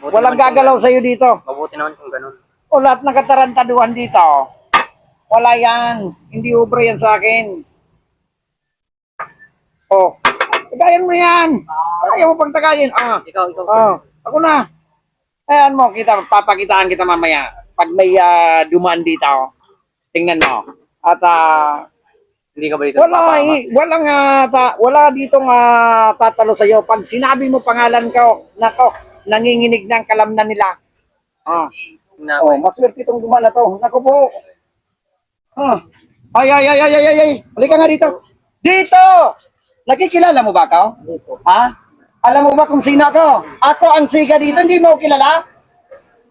Walang gagalaw sa'yo dito. Mabuti naman kung ganun. O lahat ng katarantaduhan dito. Wala yan. Hindi ubra yan sa akin. Oh, tagayin mo yan. Kaya mo pang tagayin. Ikaw. Ako na. Ayan mo, papakitaan kita mamaya. Pag may dumaan dito, tingnan mo. At Hindi ka ba dito papama? wala ditong tatalo sa iyo. Pag sinabi mo pangalan ko, nako, nanginginig ng kalamnan nila. Maswerte itong dumaan na to. Nako po. Ay. Halika nga dito. Dito! Nakikilala mo ba ako? Ha? Alam mo ba kung sino ako? Ako ang siga dito, hindi mo kilala?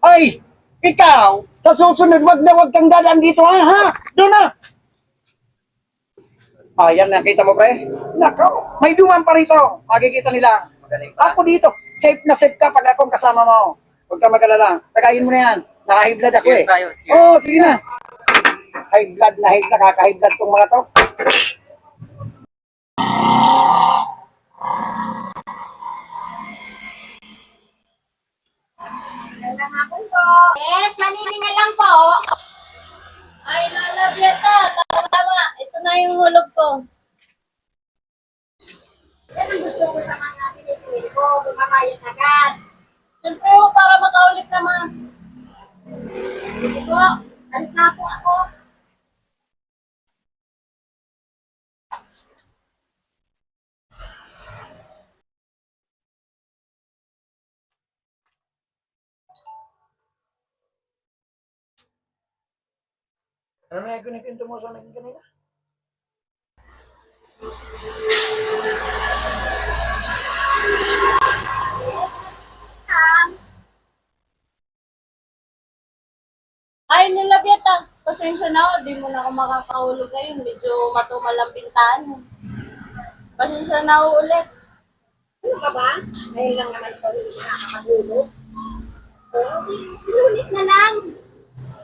Ay, ikaw, sa susunod, wag kang dadaan dito, ha? Doon na! Ayan, nakita mo, pre? Nako, may duman pa rito. Makikita nila. Ako dito, safe na safe ka pag akong kasama mo. Huwag ka mag-alala. Tagayin mo na yan. Naka-high blood ako eh. Oo, sige na. High blood, nakaka-high blood tong mga to. Yes, manini na lang po. Ay, lalabyata. Tama. Ito na yung hulog ko. Yan ang gusto ko sa mga sinisil ko. Bumabayad agad. Siyempre po, para makaulit naman. Sige po. Alis na po ako. Ano na yung kinikinto mo sa naging kanina? Ay, lalabyata. Pasensya na ako. Di mo na ako makakahulog ngayon. Medyo matumal ang pintahan mo. Pasensya na ako ulit. Ano ka ba? Ngayon lang naman ito hindi nakakahulog. Lunis na lang.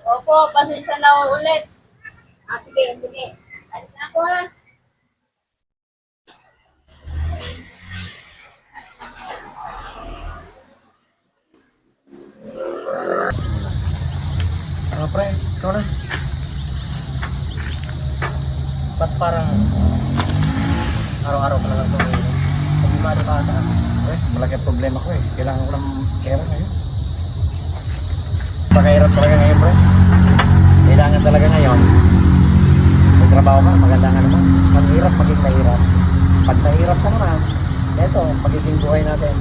Opo, pasensya na ako ulit. Sige. Alis na ako ha. Pre, ikaw na. Ba't parang araw-araw ka na lang itong ulo? Pag-imari ka ata. Pre, malaki ang problema ko eh. Kailangan ko ng pera ngayon. Pakahirap talaga ngayon, pre. Kailangan talaga ngayon. May trabaho ka, maganda nga naman. Mahirap maging mahirap. Pag mahirap ka naman, eto, pagiging buhay natin.